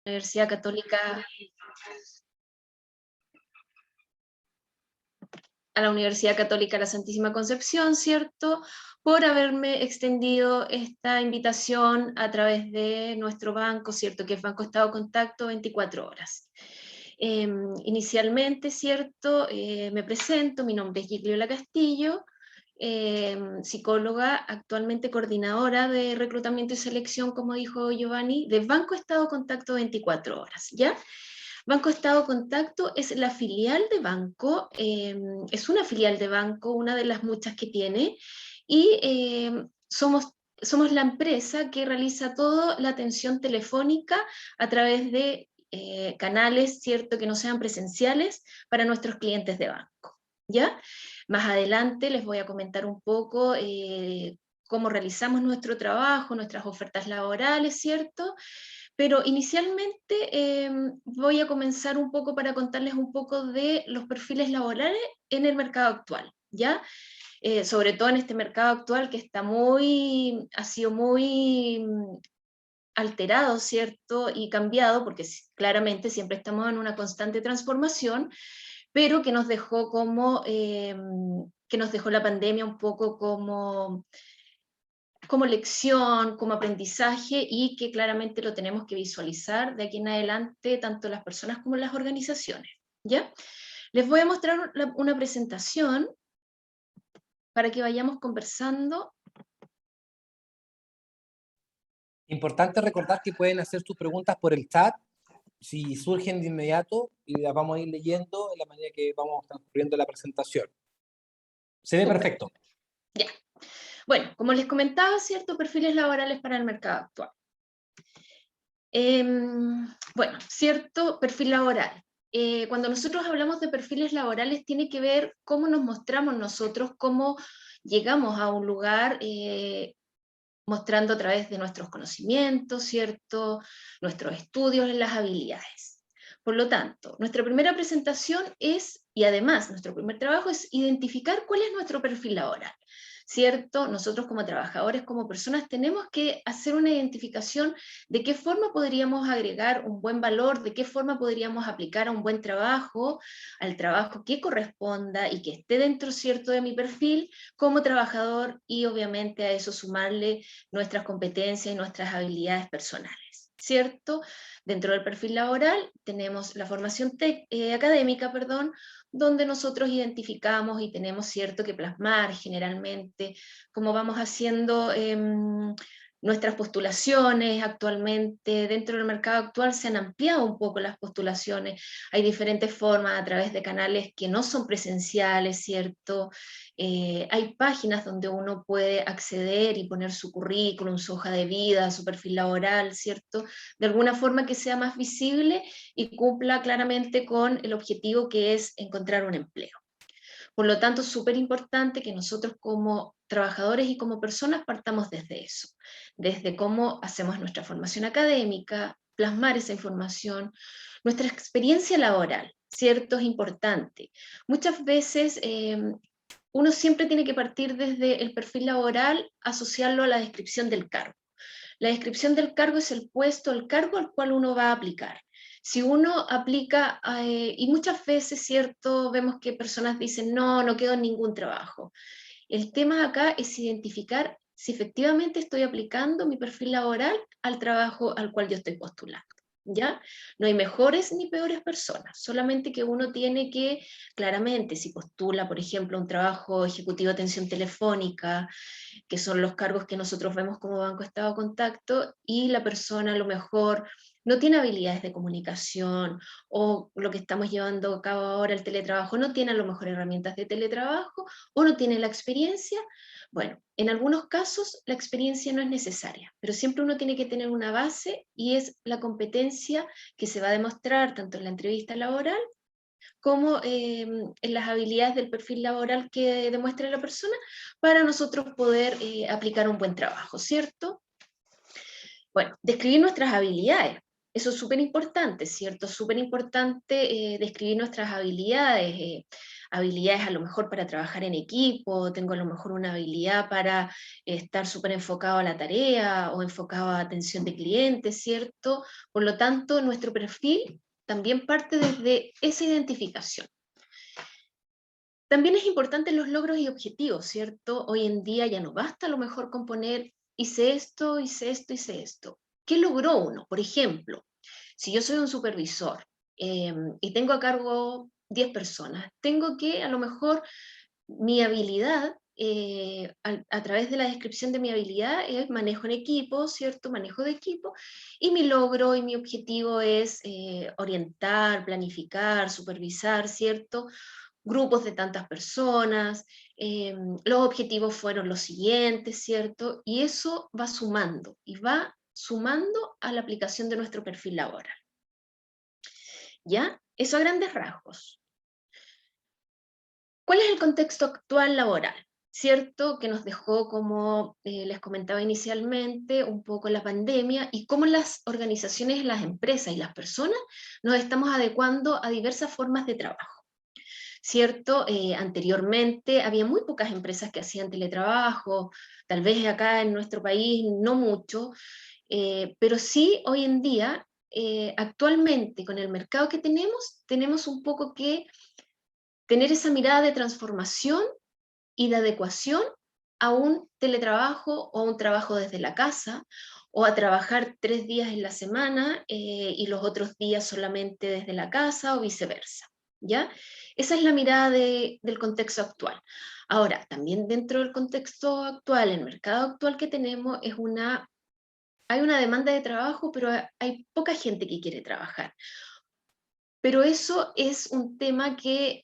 Universidad Católica, a la Universidad Católica La Santísima Concepción, ¿cierto? Por haberme extendido esta invitación a través de nuestro banco, ¿cierto? Que es Banco Estado Contacto 24 horas. Inicialmente, ¿cierto? Me presento, mi nombre es Gigliola Castillo, psicóloga, actualmente coordinadora de reclutamiento y selección, como dijo Giovanni, de Banco Estado Contacto 24 horas, ¿ya? Banco Estado Contacto es la filial de banco, es una filial de banco, una de las muchas que tiene, y somos la empresa que realiza toda la atención telefónica a través de canales, ¿cierto?, que no sean presenciales para nuestros clientes de banco, ¿ya? Más adelante les voy a comentar un poco cómo realizamos nuestro trabajo, nuestras ofertas laborales, ¿cierto? Pero inicialmente voy a comenzar un poco para contarles un poco de los perfiles laborales en el mercado actual, ¿ya? Sobre todo en este mercado actual que está ha sido muy alterado, ¿cierto? Y cambiado, porque claramente siempre estamos en una constante transformación, pero que nos dejó que nos dejó la pandemia un poco como lección, como aprendizaje, y que claramente lo tenemos que visualizar de aquí en adelante, tanto las personas como las organizaciones, ¿ya? Les voy a mostrar una presentación para que vayamos conversando. Importante recordar que pueden hacer sus preguntas por el chat, si surgen de inmediato, y las vamos a ir leyendo en la medida que vamos transcurriendo la presentación. Se ve perfecto. Ya. Bueno, como les comentaba, ¿cierto? Perfiles laborales para el mercado actual. Bueno, cierto perfil laboral. Cuando nosotros hablamos de perfiles laborales, tiene que ver cómo nos mostramos nosotros, cómo llegamos a un lugar, mostrando a través de nuestros conocimientos, ¿cierto? Nuestros estudios, las habilidades. Por lo tanto, nuestra primera presentación es, y además nuestro primer trabajo es identificar cuál es nuestro perfil laboral, ¿cierto? Nosotros como trabajadores, como personas, tenemos que hacer una identificación de qué forma podríamos agregar un buen valor, de qué forma podríamos aplicar a un buen trabajo, al trabajo que corresponda y que esté dentro, ¿cierto?, de mi perfil como trabajador, y obviamente a eso sumarle nuestras competencias y nuestras habilidades personales, ¿cierto? Dentro del perfil laboral tenemos la formación académica, perdón, donde nosotros identificamos y tenemos, cierto, que plasmar generalmente cómo vamos haciendo nuestras postulaciones actualmente. Dentro del mercado actual se han ampliado un poco las postulaciones, hay diferentes formas a través de canales que no son presenciales, ¿cierto? Hay páginas donde uno puede acceder y poner su currículum, su hoja de vida, su perfil laboral, ¿cierto? De alguna forma que sea más visible y cumpla claramente con el objetivo, que es encontrar un empleo. Por lo tanto, es súper importante que nosotros como trabajadores y como personas partamos desde eso, desde cómo hacemos nuestra formación académica, plasmar esa información, nuestra experiencia laboral, ¿cierto? Es importante. Muchas veces uno siempre tiene que partir desde el perfil laboral, asociarlo a la descripción del cargo. La descripción del cargo es el puesto, el cargo al cual uno va a aplicar. Si uno aplica, y muchas veces, ¿cierto?, vemos que personas dicen, no, no quedo en ningún trabajo. El tema acá es identificar si efectivamente estoy aplicando mi perfil laboral al trabajo al cual yo estoy postulando, ¿ya? No hay mejores ni peores personas, solamente que uno tiene que, claramente, si postula, por ejemplo, un trabajo ejecutivo de atención telefónica, que son los cargos que nosotros vemos como Banco Estado Contacto, y la persona a lo mejor no tiene habilidades de comunicación, o lo que estamos llevando a cabo ahora, el teletrabajo, no tiene a lo mejor herramientas de teletrabajo, o no tiene la experiencia. Bueno, en algunos casos la experiencia no es necesaria, pero siempre uno tiene que tener una base, y es la competencia que se va a demostrar tanto en la entrevista laboral como en las habilidades del perfil laboral que demuestre la persona, para nosotros poder aplicar un buen trabajo, ¿cierto? Bueno, describir nuestras habilidades. Eso es súper importante, ¿cierto? Súper importante describir nuestras habilidades, habilidades a lo mejor para trabajar en equipo, tengo a lo mejor una habilidad para estar súper enfocado a la tarea o enfocado a atención de clientes, ¿cierto? Por lo tanto, nuestro perfil también parte desde esa identificación. También es importante los logros y objetivos, ¿cierto? Hoy en día ya no basta a lo mejor con poner hice esto, hice esto, hice esto. ¿Qué logró uno? Por ejemplo, si yo soy un supervisor y tengo a cargo 10 personas, tengo que a lo mejor mi habilidad, a través de la descripción de mi habilidad, es manejo en equipo, ¿cierto? Manejo de equipo, y mi logro y mi objetivo es orientar, planificar, supervisar, ¿cierto? Grupos de tantas personas, los objetivos fueron los siguientes, ¿cierto? Y eso va sumando, y va sumando a la aplicación de nuestro perfil laboral. ¿Ya? Eso a grandes rasgos. ¿Cuál es el contexto actual laboral? ¿Cierto? Que nos dejó, como les comentaba inicialmente, un poco la pandemia y cómo las organizaciones, las empresas y las personas nos estamos adecuando a diversas formas de trabajo. ¿Cierto? Anteriormente había muy pocas empresas que hacían teletrabajo, tal vez acá en nuestro país no mucho, pero sí hoy en día, actualmente con el mercado que tenemos un poco que tener esa mirada de transformación y de adecuación a un teletrabajo o a un trabajo desde la casa, o a trabajar 3 días en la semana y los otros días solamente desde la casa o viceversa. ¿Ya? Esa es la mirada del contexto actual. Ahora, también dentro del contexto actual, el mercado actual que tenemos hay una demanda de trabajo, pero hay poca gente que quiere trabajar. Pero eso es un tema que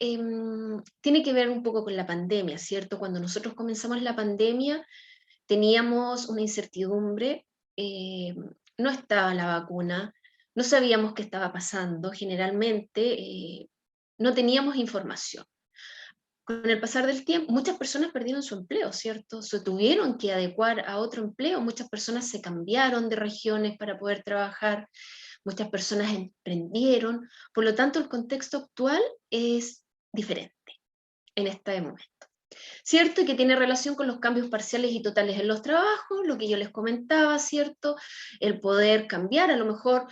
tiene que ver un poco con la pandemia, ¿cierto? Cuando nosotros comenzamos la pandemia teníamos una incertidumbre, no estaba la vacuna, no sabíamos qué estaba pasando, generalmente no teníamos información. Con el pasar del tiempo, muchas personas perdieron su empleo, ¿cierto? Se tuvieron que adecuar a otro empleo, muchas personas se cambiaron de regiones para poder trabajar, muchas personas emprendieron, por lo tanto el contexto actual es diferente en este momento. ¿Cierto? Y que tiene relación con los cambios parciales y totales en los trabajos, lo que yo les comentaba, ¿cierto? El poder cambiar, a lo mejor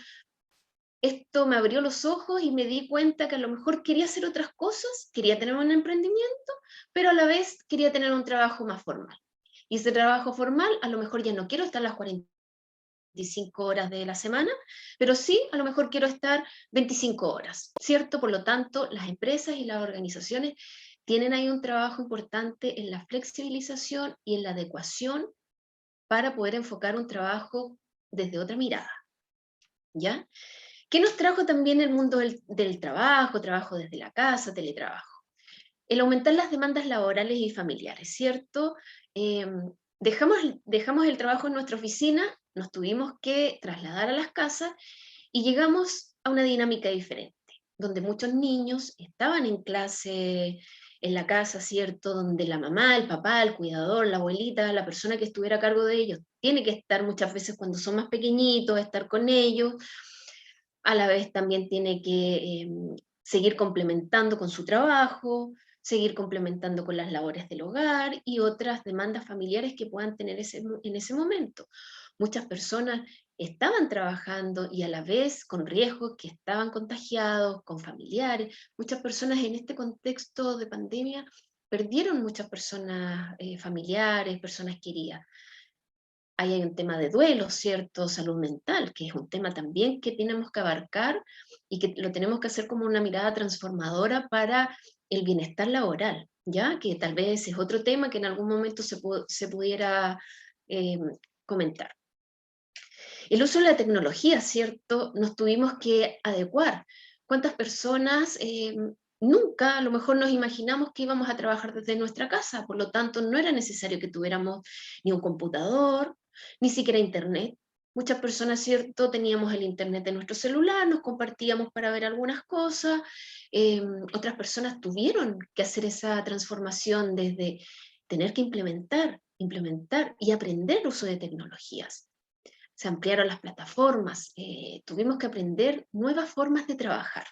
esto me abrió los ojos y me di cuenta que a lo mejor quería hacer otras cosas, quería tener un emprendimiento, pero a la vez quería tener un trabajo más formal. Y ese trabajo formal, a lo mejor ya no quiero estar las 45 horas de la semana, pero sí, a lo mejor quiero estar 25 horas, ¿cierto? Por lo tanto, las empresas y las organizaciones tienen ahí un trabajo importante en la flexibilización y en la adecuación para poder enfocar un trabajo desde otra mirada, ¿ya? ¿Qué nos trajo también el mundo del trabajo, trabajo desde la casa, teletrabajo? El aumentar las demandas laborales y familiares, ¿cierto? Eh, dejamos el trabajo en nuestra oficina, nos tuvimos que trasladar a las casas y llegamos a una dinámica diferente, donde muchos niños estaban en clase en la casa, ¿cierto? Donde la mamá, el papá, el cuidador, la abuelita, la persona que estuviera a cargo de ellos, tiene que estar muchas veces cuando son más pequeñitos, estar con ellos, a la vez también tiene que seguir complementando con su trabajo, seguir complementando con las labores del hogar y otras demandas familiares que puedan tener en ese momento. Muchas personas estaban trabajando y a la vez con riesgos que estaban contagiados, con familiares. Muchas personas en este contexto de pandemia perdieron muchas personas familiares, personas queridas. Ahí hay un tema de duelo, ¿cierto? Salud mental, que es un tema también que tenemos que abarcar y que lo tenemos que hacer como una mirada transformadora para el bienestar laboral, ¿ya? Que tal vez es otro tema que en algún momento se pudiera eh, comentar. El uso de la tecnología, ¿cierto? Nos tuvimos que adecuar. ¿Cuántas personas nunca a lo mejor nos imaginamos que íbamos a trabajar desde nuestra casa? Por lo tanto, no era necesario que tuviéramos ni un computador, ni siquiera internet. Muchas personas, ¿cierto? Teníamos el internet en nuestro celular, nos compartíamos para ver algunas cosas. Otras personas tuvieron que hacer esa transformación desde tener que implementar y aprender el uso de tecnologías. se ampliaron las plataformas, tuvimos que aprender nuevas formas de trabajar.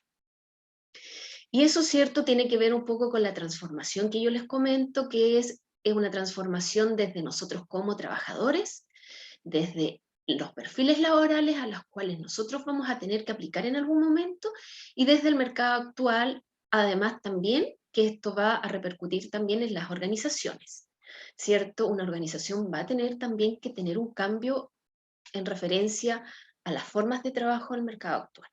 Y eso, cierto, tiene que ver un poco con la transformación que yo les comento, que es una transformación desde nosotros como trabajadores, desde los perfiles laborales a los cuales nosotros vamos a tener que aplicar en algún momento, y desde el mercado actual, además también que esto va a repercutir también en las organizaciones, ¿cierto? Una organización va a tener también que tener un cambio en referencia a las formas de trabajo del mercado actual.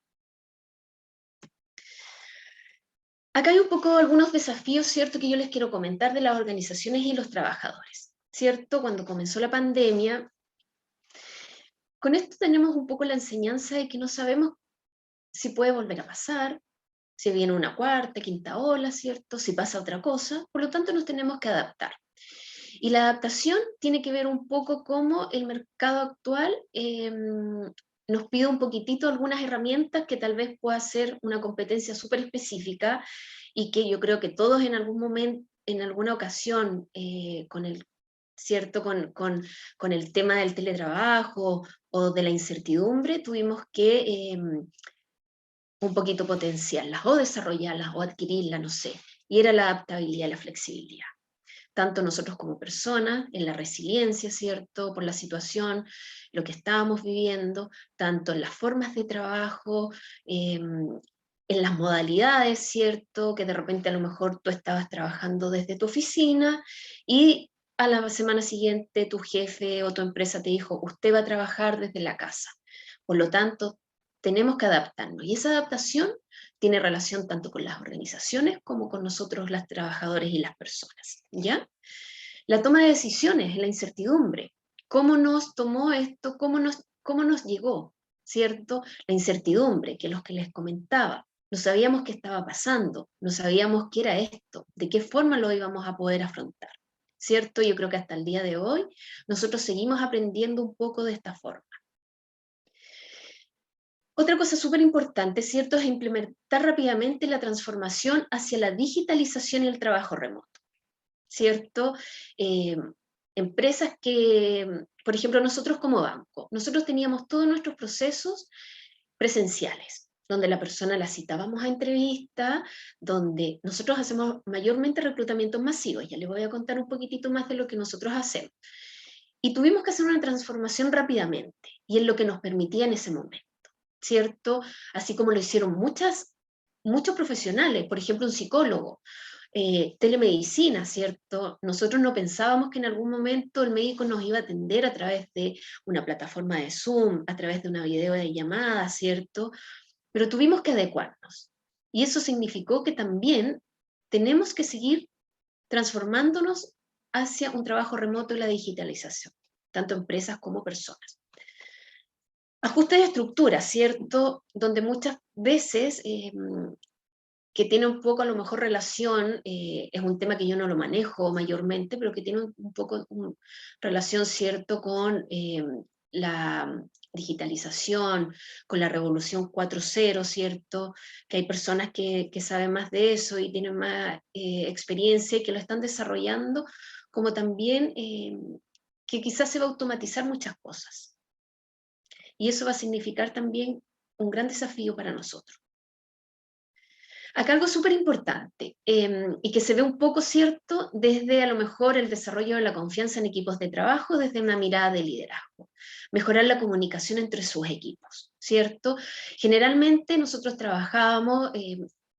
Acá hay un poco algunos desafíos, ¿cierto?, que yo les quiero comentar de las organizaciones y los trabajadores, ¿cierto? Cuando comenzó la pandemia, con esto tenemos un poco la enseñanza de que no sabemos si puede volver a pasar, si viene una cuarta, quinta ola, ¿cierto? Si pasa otra cosa, por lo tanto nos tenemos que adaptar. Y la adaptación tiene que ver un poco cómo el mercado actual nos pide un poquitito algunas herramientas que tal vez pueda ser una competencia súper específica y que yo creo que todos en algún momento, en alguna ocasión, con el ¿cierto? Con el tema del teletrabajo o de la incertidumbre, tuvimos que un poquito potenciarlas o desarrollarlas o adquirirlas, no sé. Y era la adaptabilidad y la flexibilidad. Tanto nosotros como personas, en la resiliencia, ¿cierto? Por la situación, lo que estábamos viviendo, tanto en las formas de trabajo, en las modalidades, ¿cierto? Que de repente a lo mejor tú estabas trabajando desde tu oficina y a la semana siguiente tu jefe o tu empresa te dijo, usted va a trabajar desde la casa. Por lo tanto, tenemos que adaptarnos. Y esa adaptación tiene relación tanto con las organizaciones como con nosotros, los trabajadores y las personas, ¿ya? La toma de decisiones, la incertidumbre. ¿Cómo nos tomó esto? ¿Cómo nos llegó? ¿Cierto? La incertidumbre, que los que les comentaba. No sabíamos qué estaba pasando, no sabíamos qué era esto, de qué forma lo íbamos a poder afrontar. ¿Cierto? Yo creo que hasta el día de hoy nosotros seguimos aprendiendo un poco de esta forma. Otra cosa súper importante, ¿cierto?, es implementar rápidamente la transformación hacia la digitalización y el trabajo remoto, ¿cierto? Eh, Empresas que, por ejemplo, nosotros como banco, nosotros teníamos todos nuestros procesos presenciales, donde la persona la citábamos a entrevista, donde nosotros hacemos mayormente reclutamientos masivos, ya les voy a contar un poquitito más de lo que nosotros hacemos. Y tuvimos que hacer una transformación rápidamente, y es lo que nos permitía en ese momento, ¿cierto? Así como lo hicieron muchos profesionales, por ejemplo, un psicólogo, telemedicina, ¿cierto? Nosotros no pensábamos que en algún momento el médico nos iba a atender a través de una plataforma de Zoom, a través de una videollamada, ¿cierto? Pero tuvimos que adecuarnos. Y eso significó que también tenemos que seguir transformándonos hacia un trabajo remoto y la digitalización, tanto empresas como personas. Ajuste de estructura, ¿cierto? Donde muchas veces, que tiene un poco a lo mejor relación, es un tema que yo no lo manejo mayormente, pero que tiene un poco relación, ¿cierto?, con la digitalización, con la revolución 4.0, ¿cierto? Que hay personas que saben más de eso y tienen más experiencia y que lo están desarrollando, como también que quizás se va a automatizar muchas cosas. Y eso va a significar también un gran desafío para nosotros. Acá algo súper importante y que se ve un poco cierto desde a lo mejor el desarrollo de la confianza en equipos de trabajo, desde una mirada de liderazgo. Mejorar la comunicación entre sus equipos, ¿cierto? Generalmente nosotros trabajábamos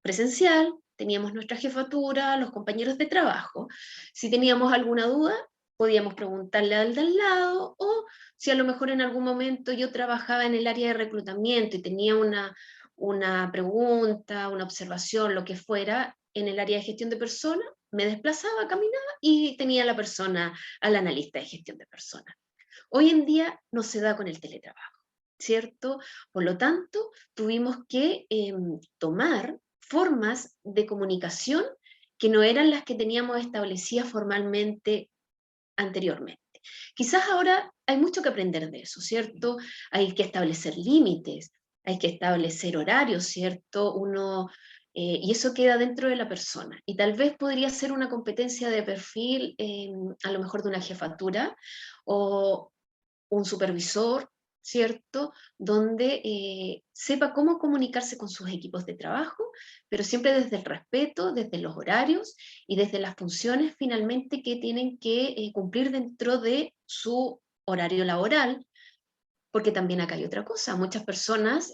presencial, teníamos nuestra jefatura, los compañeros de trabajo. Si teníamos alguna duda, podíamos preguntarle al de al lado, o si a lo mejor en algún momento yo trabajaba en el área de reclutamiento y tenía una pregunta, una observación, lo que fuera, en el área de gestión de personas, me desplazaba, caminaba y tenía a la persona, al analista de gestión de personas. Hoy en día no se da con el teletrabajo, ¿cierto? Por lo tanto, tuvimos que tomar formas de comunicación que no eran las que teníamos establecidas formalmente anteriormente. Quizás ahora hay mucho que aprender de eso, ¿cierto? Hay que establecer límites, hay que establecer horarios, ¿cierto? Y eso queda dentro de la persona. Y tal vez podría ser una competencia de perfil, a lo mejor de una jefatura o un supervisor, ¿cierto? Donde sepa cómo comunicarse con sus equipos de trabajo, pero siempre desde el respeto, desde los horarios y desde las funciones finalmente que tienen que cumplir dentro de su horario laboral, porque también acá hay otra cosa, muchas personas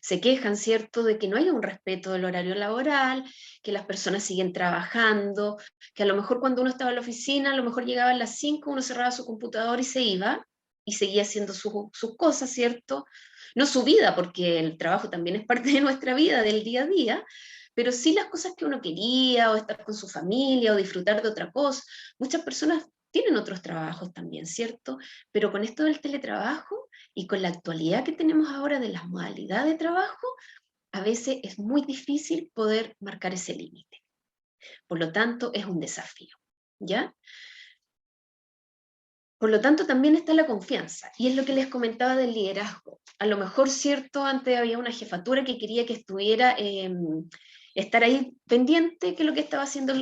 se quejan, ¿cierto?, de que no haya un respeto del horario laboral, que las personas siguen trabajando, que a lo mejor cuando uno estaba en la oficina, a lo mejor llegaba a las 5, uno cerraba su computador y se iba, y seguía haciendo sus cosas, ¿cierto? No su vida, porque el trabajo también es parte de nuestra vida, del día a día, pero sí las cosas que uno quería, o estar con su familia, o disfrutar de otra cosa. Muchas personas tienen otros trabajos también, ¿cierto? Pero con esto del teletrabajo, y con la actualidad que tenemos ahora de las modalidades de trabajo, a veces es muy difícil poder marcar ese límite. Por lo tanto, es un desafío, ¿ya? Por lo tanto, también está la confianza, y es lo que les comentaba del liderazgo. A lo mejor, cierto, antes había una jefatura que quería que estuviera, estar ahí pendiente de lo que estaba haciendo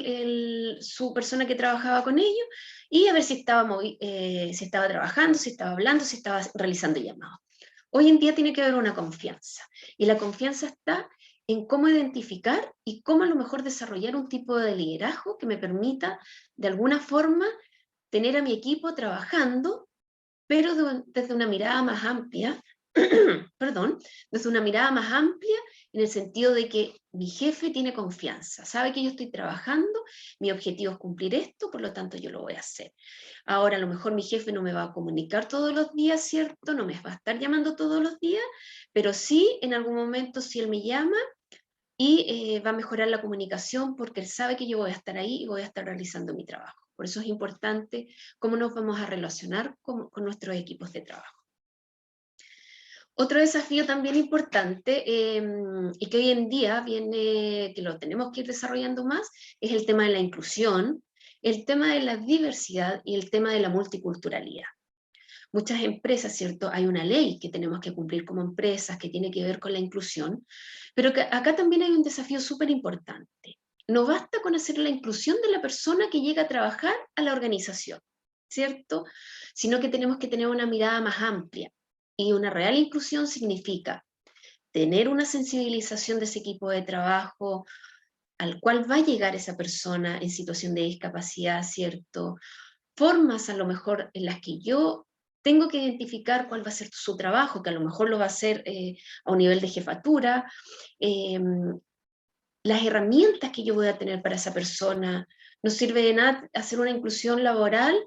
su persona que trabajaba con ellos, y a ver si si estaba trabajando, si estaba hablando, si estaba realizando llamados. Hoy en día tiene que haber una confianza, y la confianza está en cómo identificar y cómo a lo mejor desarrollar un tipo de liderazgo que me permita, de alguna forma, tener a mi equipo trabajando, pero desde una mirada más amplia, perdón, desde una mirada más amplia en el sentido de que mi jefe tiene confianza, sabe que yo estoy trabajando, mi objetivo es cumplir esto, por lo tanto yo lo voy a hacer. Ahora a lo mejor mi jefe no me va a comunicar todos los días, ¿cierto? No me va a estar llamando todos los días, pero sí en algún momento si él me llama, y va a mejorar la comunicación porque él sabe que yo voy a estar ahí y voy a estar realizando mi trabajo. Por eso es importante cómo nos vamos a relacionar con nuestros equipos de trabajo. Otro desafío también importante y que hoy en día viene, que lo tenemos que ir desarrollando más, es el tema de la inclusión, el tema de la diversidad y el tema de la multiculturalidad. Muchas empresas, ¿cierto? Hay una ley que tenemos que cumplir como empresas que tiene que ver con la inclusión, pero que acá también hay un desafío súper importante. No basta con hacer la inclusión de la persona que llega a trabajar a la organización, ¿cierto? Sino que tenemos que tener una mirada más amplia. Y una real inclusión significa tener una sensibilización de ese equipo de trabajo al cual va a llegar esa persona en situación de discapacidad, ¿cierto? Formas a lo mejor en las que yo tengo que identificar cuál va a ser su trabajo, que a lo mejor lo va a hacer a un nivel de jefatura, eh, las herramientas que yo voy a tener para esa persona. No sirve de nada hacer una inclusión laboral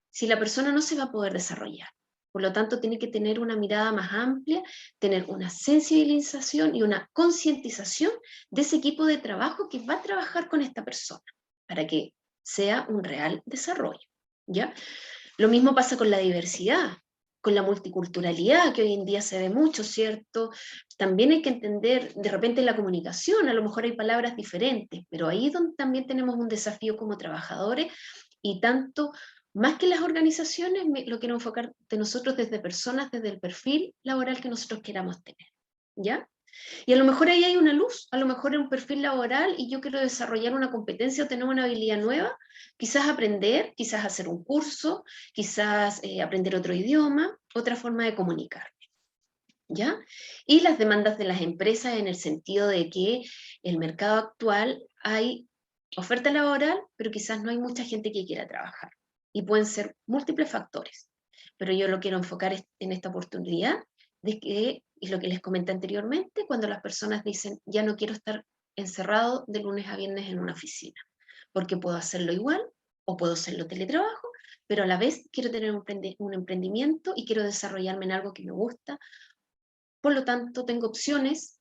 si la persona no se va a poder desarrollar. Por lo tanto, tiene que tener una mirada más amplia, tener una sensibilización y una concientización de ese equipo de trabajo que va a trabajar con esta persona, para que sea un real desarrollo, ¿ya? Lo mismo pasa con la diversidad, con la multiculturalidad, que hoy en día se ve mucho, ¿cierto? También hay que entender, de repente en la comunicación, a lo mejor hay palabras diferentes, pero ahí es donde también tenemos un desafío como trabajadores, y tanto, más que las organizaciones, lo quiero enfocar de nosotros desde personas, desde el perfil laboral que nosotros queramos tener, ¿ya? Y a lo mejor ahí hay una luz, a lo mejor es un perfil laboral y yo quiero desarrollar una competencia o tener una habilidad nueva, quizás aprender, quizás hacer un curso, quizás aprender otro idioma, otra forma de comunicar, ¿ya? Y las demandas de las empresas en el sentido de que el mercado actual hay oferta laboral, pero quizás no hay mucha gente que quiera trabajar. Y pueden ser múltiples factores. Pero yo lo quiero enfocar en esta oportunidad de que, y lo que les comenté anteriormente, cuando las personas dicen, ya no quiero estar encerrado de lunes a viernes en una oficina, porque puedo hacerlo igual o puedo hacerlo teletrabajo, pero a la vez quiero tener un emprendimiento y quiero desarrollarme en algo que me gusta. Por lo tanto, tengo opciones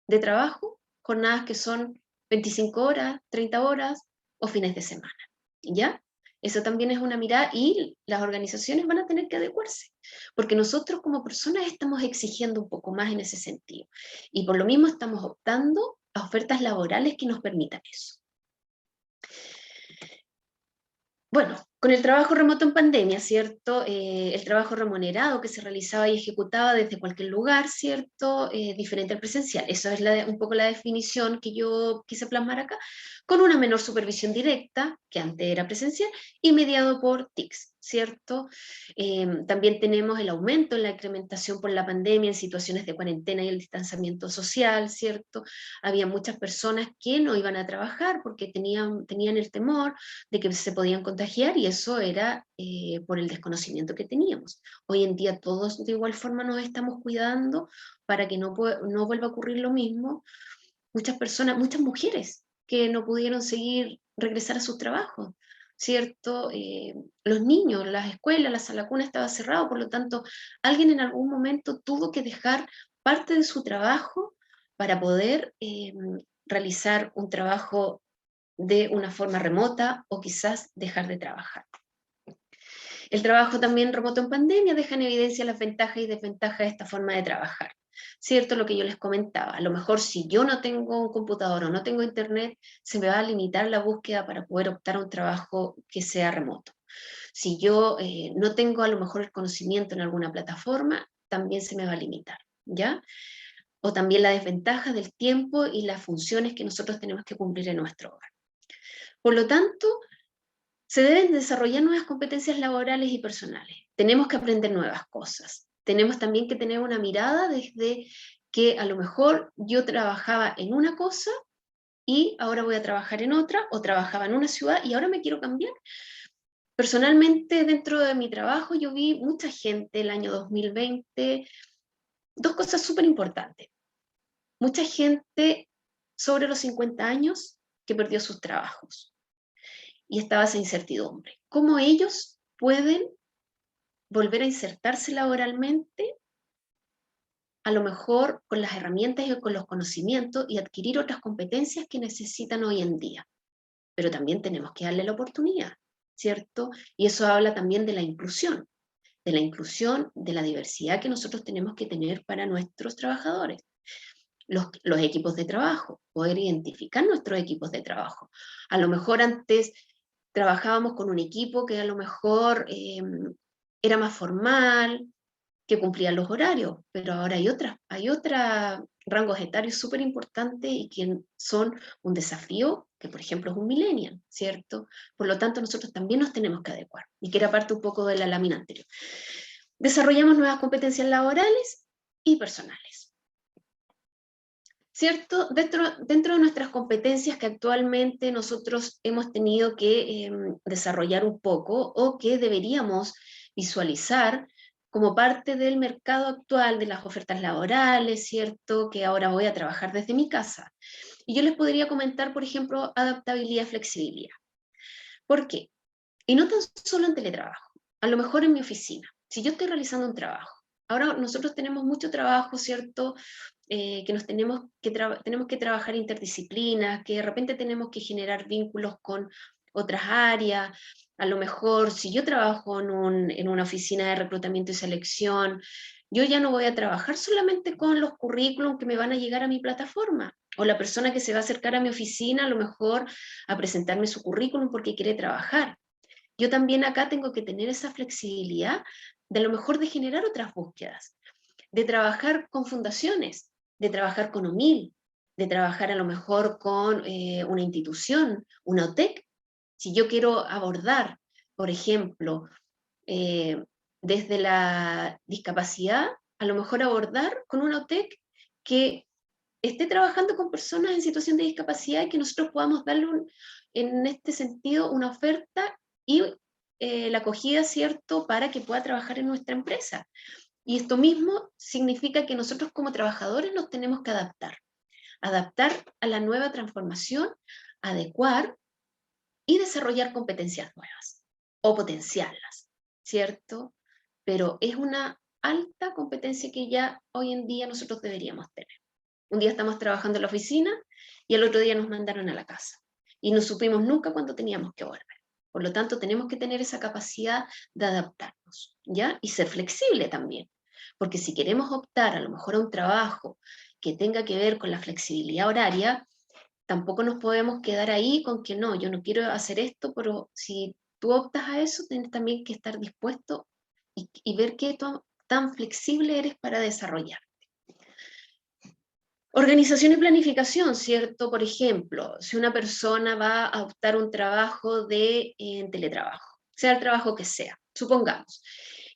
de trabajo, jornadas que son 25 horas, 30 horas o fines de semana, ¿ya? Eso también es una mirada y las organizaciones van a tener que adecuarse, porque nosotros como personas estamos exigiendo un poco más en ese sentido y por lo mismo estamos optando a ofertas laborales que nos permitan eso. Bueno, Con el trabajo remoto en pandemia, ¿cierto? El trabajo remunerado que se realizaba y ejecutaba desde cualquier lugar, ¿cierto? Diferente al presencial. Eso es un poco la definición que yo quise plasmar acá, con una menor supervisión directa, que antes era presencial, y mediado por TICs, ¿cierto? También tenemos el aumento en la incrementación por la pandemia en situaciones de cuarentena y el distanciamiento social, ¿cierto? Había muchas personas que no iban a trabajar porque tenían el temor de que se podían contagiar y eso era por el desconocimiento que teníamos. Hoy en día todos de igual forma nos estamos cuidando para que no vuelva a ocurrir lo mismo. Muchas personas, muchas mujeres que no pudieron seguir, regresar a sus trabajos, ¿cierto? Los niños, las escuelas, la sala cuna estaba cerrado, por lo tanto, alguien en algún momento tuvo que dejar parte de su trabajo para poder realizar un trabajo de una forma remota o quizás dejar de trabajar. El trabajo también remoto en pandemia deja en evidencia las ventajas y desventajas de esta forma de trabajar. ¿Cierto? Lo que yo les comentaba, a lo mejor si yo no tengo un computador o no tengo internet, se me va a limitar la búsqueda para poder optar a un trabajo que sea remoto. Si yo no tengo a lo mejor el conocimiento en alguna plataforma, también se me va a limitar, ¿ya? O también la desventaja del tiempo y las funciones que nosotros tenemos que cumplir en nuestro hogar. Por lo tanto, se deben desarrollar nuevas competencias laborales y personales. Tenemos que aprender nuevas cosas. Tenemos también que tener una mirada desde que a lo mejor yo trabajaba en una cosa y ahora voy a trabajar en otra, o trabajaba en una ciudad y ahora me quiero cambiar. Personalmente, dentro de mi trabajo, yo vi mucha gente el año 2020, dos cosas súper importantes. Mucha gente sobre los 50 años que perdió sus trabajos y estaba esa incertidumbre. ¿Cómo ellos pueden volver a insertarse laboralmente, a lo mejor con las herramientas y con los conocimientos y adquirir otras competencias que necesitan hoy en día? Pero también tenemos que darle la oportunidad, ¿cierto? Y eso habla también de la inclusión, de la diversidad que nosotros tenemos que tener para nuestros trabajadores. Los equipos de trabajo, poder identificar nuestros equipos de trabajo. A lo mejor antes trabajábamos con un equipo que a lo mejor era más formal, que cumplía los horarios, pero ahora hay otros rangos etarios súper importantes y que son un desafío, que por ejemplo es un millennial, ¿cierto? Por lo tanto, nosotros también nos tenemos que adecuar, y que era parte un poco de la lámina anterior. Desarrollamos nuevas competencias laborales y personales. ¿Cierto? Dentro de nuestras competencias que actualmente nosotros hemos tenido que desarrollar un poco o que deberíamos visualizar como parte del mercado actual de las ofertas laborales, ¿cierto? Que ahora voy a trabajar desde mi casa. Y yo les podría comentar, por ejemplo, adaptabilidad y flexibilidad. ¿Por qué? Y no tan solo en teletrabajo, a lo mejor en mi oficina. Si yo estoy realizando un trabajo, ahora nosotros tenemos mucho trabajo, ¿cierto? Que tenemos que trabajar interdisciplinas, que de repente tenemos que generar vínculos con otras áreas. A lo mejor si yo trabajo en una oficina de reclutamiento y selección, yo ya no voy a trabajar solamente con los currículums que me van a llegar a mi plataforma, o la persona que se va a acercar a mi oficina a lo mejor a presentarme su currículum porque quiere trabajar. Yo también acá tengo que tener esa flexibilidad de a lo mejor de generar otras búsquedas, de trabajar con fundaciones, de trabajar con OMIL, de trabajar a lo mejor con una institución, una OTEC. Si yo quiero abordar, por ejemplo, eh, desde la discapacidad, a lo mejor abordar con una OTEC que esté trabajando con personas en situación de discapacidad y que nosotros podamos darle en este sentido una oferta y la acogida, ¿cierto?, para que pueda trabajar en nuestra empresa. Y esto mismo significa que nosotros como trabajadores nos tenemos que adaptar a la nueva transformación, adecuar y desarrollar competencias nuevas o potenciarlas, ¿cierto? Pero es una alta competencia que ya hoy en día nosotros deberíamos tener. Un día estamos trabajando en la oficina y el otro día nos mandaron a la casa. Y no supimos nunca cuándo teníamos que volver. Por lo tanto, tenemos que tener esa capacidad de adaptarnos, ¿ya? Y ser flexible también. Porque si queremos optar a lo mejor a un trabajo que tenga que ver con la flexibilidad horaria, tampoco nos podemos quedar ahí con que no, yo no quiero hacer esto, pero si tú optas a eso, tienes también que estar dispuesto y ver qué tan flexible eres para desarrollar. Organización y planificación, ¿cierto? Por ejemplo, si una persona va a optar un trabajo en teletrabajo, sea el trabajo que sea, supongamos,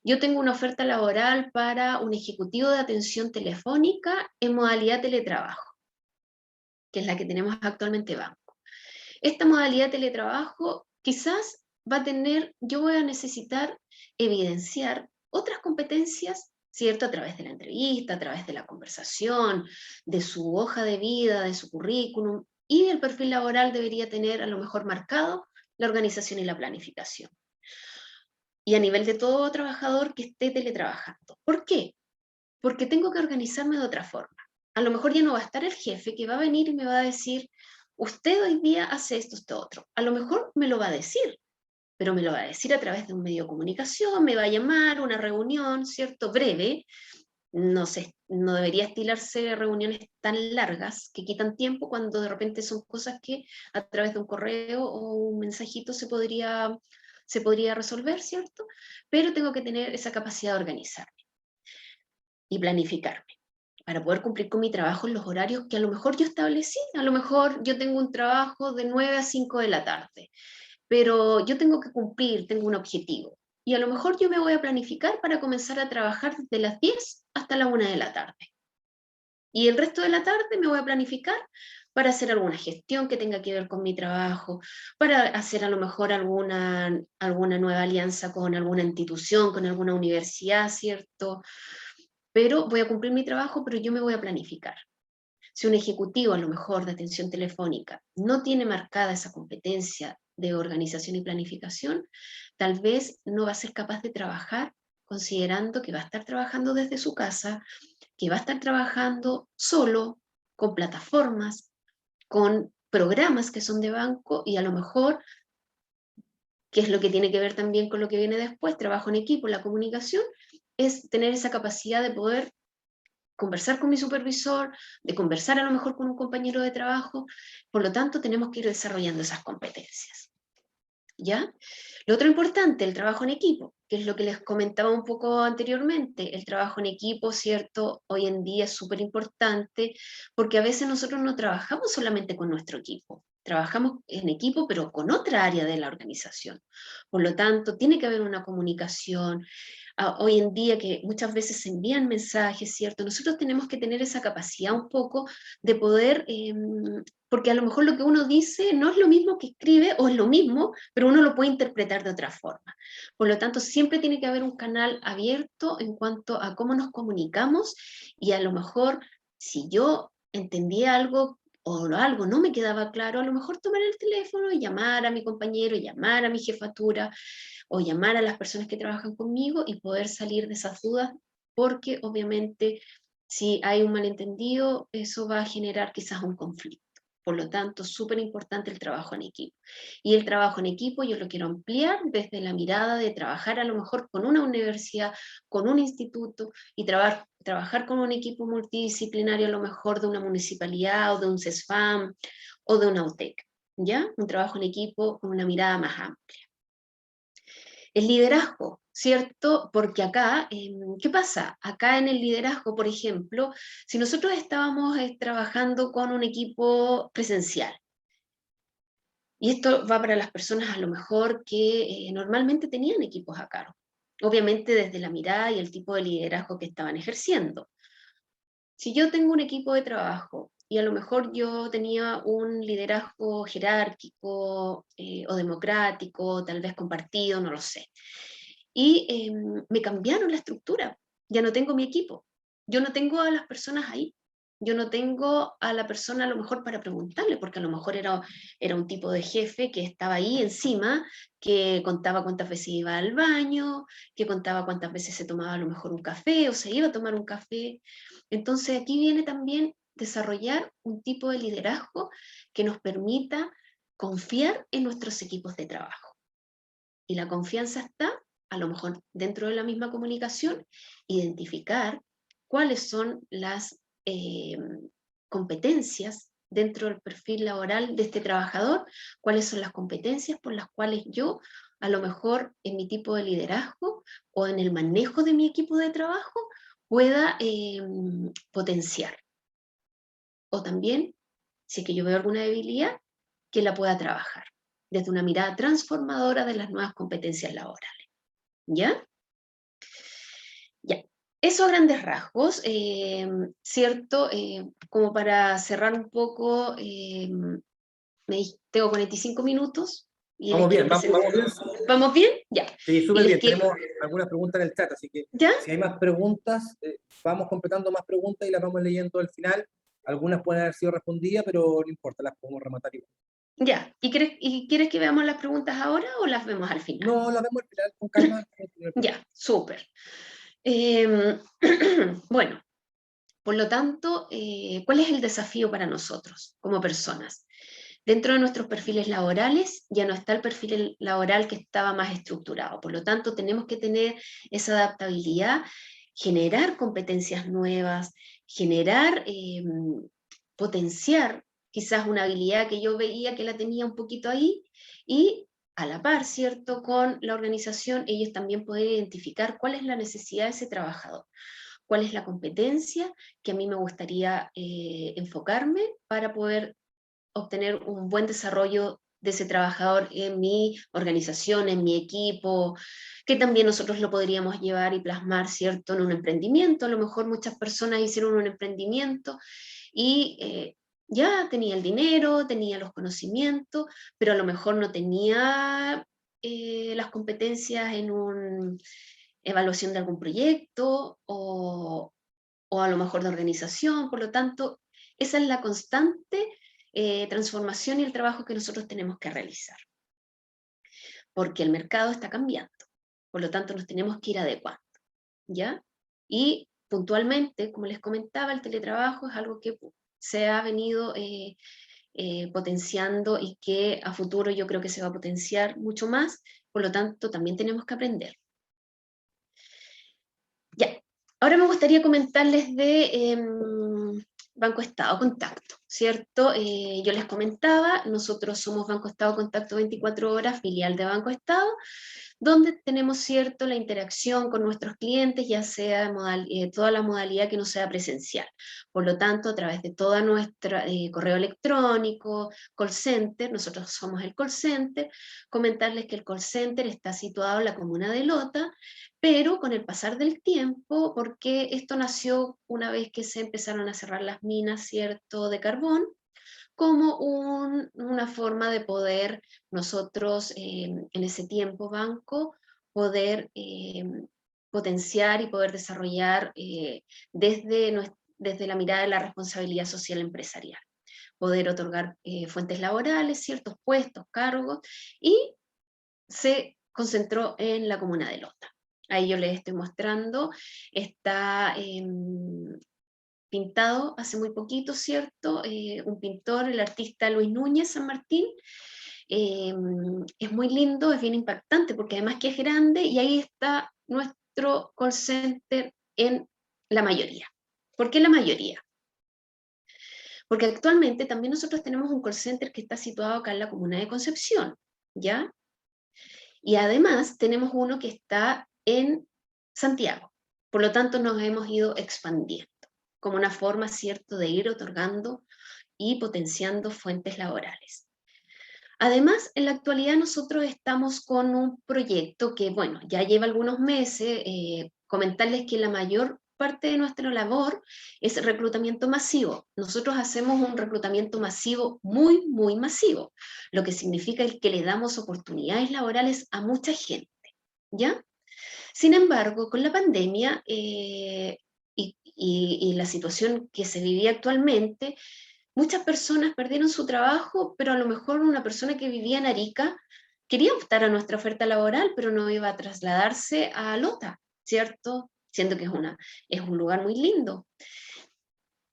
yo tengo una oferta laboral para un ejecutivo de atención telefónica en modalidad teletrabajo, que es la que tenemos actualmente Banco. Esta modalidad de teletrabajo quizás yo voy a necesitar evidenciar otras competencias, ¿cierto? A través de la entrevista, a través de la conversación, de su hoja de vida, de su currículum, y el perfil laboral debería tener a lo mejor marcado la organización y la planificación. Y a nivel de todo trabajador que esté teletrabajando. ¿Por qué? Porque tengo que organizarme de otra forma. A lo mejor ya no va a estar el jefe que va a venir y me va a decir, usted hoy día hace esto, esto, otro. A lo mejor me lo va a decir, pero me lo va a decir a través de un medio de comunicación, me va a llamar, una reunión, ¿cierto? Breve. No sé, no debería estilarse reuniones tan largas que quitan tiempo cuando de repente son cosas que a través de un correo o un mensajito se podría resolver, ¿cierto? Pero tengo que tener esa capacidad de organizarme y planificarme para poder cumplir con mi trabajo en los horarios que a lo mejor yo establecí. A lo mejor yo tengo un trabajo de 9 a 5 de la tarde, pero yo tengo que cumplir, tengo un objetivo. Y a lo mejor yo me voy a planificar para comenzar a trabajar desde las 10 hasta la 1 de la tarde. Y el resto de la tarde me voy a planificar para hacer alguna gestión que tenga que ver con mi trabajo, para hacer a lo mejor alguna nueva alianza con alguna institución, con alguna universidad, ¿cierto? Pero voy a cumplir mi trabajo, pero yo me voy a planificar. Si un ejecutivo a lo mejor de atención telefónica no tiene marcada esa competencia de organización y planificación, tal vez no va a ser capaz de trabajar considerando que va a estar trabajando desde su casa, que va a estar trabajando solo, con plataformas, con programas que son de banco y a lo mejor, que es lo que tiene que ver también con lo que viene después, trabajo en equipo, la comunicación, es tener esa capacidad de poder conversar con mi supervisor, de conversar a lo mejor con un compañero de trabajo. Por lo tanto, tenemos que ir desarrollando esas competencias. ¿Ya? Lo otro importante, el trabajo en equipo, que es lo que les comentaba un poco anteriormente. El trabajo en equipo, ¿cierto? Hoy en día es súper importante porque a veces nosotros no trabajamos solamente con nuestro equipo. Trabajamos en equipo, pero con otra área de la organización. Por lo tanto, tiene que haber una comunicación, hoy en día que muchas veces se envían mensajes, ¿cierto? Nosotros tenemos que tener esa capacidad un poco de poder, porque a lo mejor lo que uno dice no es lo mismo que escribe, o es lo mismo, pero uno lo puede interpretar de otra forma. Por lo tanto, siempre tiene que haber un canal abierto en cuanto a cómo nos comunicamos y a lo mejor si yo entendía algo o algo no me quedaba claro, a lo mejor tomar el teléfono y llamar a mi compañero, llamar a mi jefatura, o llamar a las personas que trabajan conmigo y poder salir de esas dudas, porque obviamente si hay un malentendido, eso va a generar quizás un conflicto. Por lo tanto, súper importante el trabajo en equipo. Y el trabajo en equipo yo lo quiero ampliar desde la mirada de trabajar a lo mejor con una universidad, con un instituto y trabajar con un equipo multidisciplinario a lo mejor de una municipalidad o de un CESFAM o de una UTEC. ¿Ya? Un trabajo en equipo con una mirada más amplia. El liderazgo, ¿cierto? Porque acá, ¿qué pasa? Acá en el liderazgo, por ejemplo, si nosotros estábamos trabajando con un equipo presencial, y esto va para las personas a lo mejor que normalmente tenían equipos a cargo, obviamente desde la mirada y el tipo de liderazgo que estaban ejerciendo. Si yo tengo un equipo de trabajo y a lo mejor yo tenía un liderazgo jerárquico o democrático, tal vez compartido, no lo sé, y me cambiaron la estructura, ya no tengo mi equipo, yo no tengo a las personas ahí, yo no tengo a la persona a lo mejor para preguntarle, porque a lo mejor era un tipo de jefe que estaba ahí encima, que contaba cuántas veces iba al baño, que contaba cuántas veces se tomaba a lo mejor un café o se iba a tomar un café. Entonces aquí viene también desarrollar un tipo de liderazgo que nos permita confiar en nuestros equipos de trabajo. Y la confianza está, a lo mejor dentro de la misma comunicación, identificar cuáles son las competencias dentro del perfil laboral de este trabajador, cuáles son las competencias por las cuales yo a lo mejor en mi tipo de liderazgo o en el manejo de mi equipo de trabajo pueda potenciar. O también, si es que yo veo alguna debilidad, que la pueda trabajar desde una mirada transformadora de las nuevas competencias laborales. ¿Ya? Ya. Eso a grandes rasgos, ¿cierto? Como para cerrar un poco, tengo 45 minutos y les Vamos quiero bien, presentar. vamos bien. ¿Vamos bien? Ya. Sí, Y súper les bien. quiero... Tenemos algunas preguntas en el chat, así que ¿Ya? si hay más preguntas, vamos completando más preguntas y las vamos leyendo al final. Algunas pueden haber sido respondidas, pero no importa, las podemos rematar igual. Ya. ¿Y quieres que veamos las preguntas ahora o las vemos al final? No, las vemos al final con calma. Ya, súper. Bueno, por lo tanto, ¿cuál es el desafío para nosotros como personas? Dentro de nuestros perfiles laborales ya no está el perfil laboral que estaba más estructurado. Por lo tanto, tenemos que tener esa adaptabilidad, generar competencias nuevas, generar, potenciar quizás una habilidad que yo veía que la tenía un poquito ahí y a la par, ¿cierto? Con la organización, ellos también pueden identificar cuál es la necesidad de ese trabajador, cuál es la competencia que a mí me gustaría enfocarme para poder obtener un buen desarrollo de ese trabajador en mi organización, en mi equipo, que también nosotros lo podríamos llevar y plasmar, ¿cierto?, en un emprendimiento. A lo mejor muchas personas hicieron un emprendimiento y ya tenía el dinero, tenía los conocimientos, pero a lo mejor no tenía las competencias en una evaluación de algún proyecto o a lo mejor de organización. Por lo tanto, esa es la constante transformación y el trabajo que nosotros tenemos que realizar, porque el mercado está cambiando, por lo tanto nos tenemos que ir adecuando, ¿ya? Y puntualmente, como les comentaba, el teletrabajo es algo que se ha venido potenciando y que a futuro yo creo que se va a potenciar mucho más, por lo tanto también tenemos que aprender. Ya, ahora me gustaría comentarles de Banco Estado Contacto, ¿cierto? Yo les comentaba, nosotros somos Banco Estado Contacto 24 horas, filial de Banco Estado, donde tenemos, ¿cierto?, la interacción con nuestros clientes, ya sea toda la modalidad que no sea presencial. Por lo tanto, a través de toda nuestra correo electrónico, call center, nosotros somos el call center, comentarles que el call center está situado en la comuna de Lota, pero con el pasar del tiempo, porque esto nació una vez que se empezaron a cerrar las minas, ¿cierto?, de carbón, como una forma de poder nosotros, en ese tiempo banco, poder potenciar y poder desarrollar desde la mirada de la responsabilidad social empresarial, poder otorgar fuentes laborales, ciertos puestos, cargos, y se concentró en la comuna de Lota. Ahí yo les estoy mostrando, está pintado hace muy poquito, ¿cierto? Un pintor, el artista Luis Núñez San Martín. Es muy lindo, es bien impactante, porque además que es grande y ahí está nuestro call center en la mayoría. ¿Por qué la mayoría? Porque actualmente también nosotros tenemos un call center que está situado acá en la comuna de Concepción, ¿ya? Y además tenemos uno que está en Santiago. Por lo tanto, nos hemos ido expandiendo como una forma, ¿cierto?, de ir otorgando y potenciando fuentes laborales. Además, en la actualidad nosotros estamos con un proyecto que, bueno, ya lleva algunos meses, comentarles que la mayor parte de nuestra labor es reclutamiento masivo. Nosotros hacemos un reclutamiento masivo muy, muy masivo, lo que significa que le damos oportunidades laborales a mucha gente, ¿ya? Sin embargo, con la pandemia y la situación que se vivía actualmente, muchas personas perdieron su trabajo, pero a lo mejor una persona que vivía en Arica quería optar a nuestra oferta laboral, pero no iba a trasladarse a Lota, ¿cierto? Siendo que es un lugar muy lindo,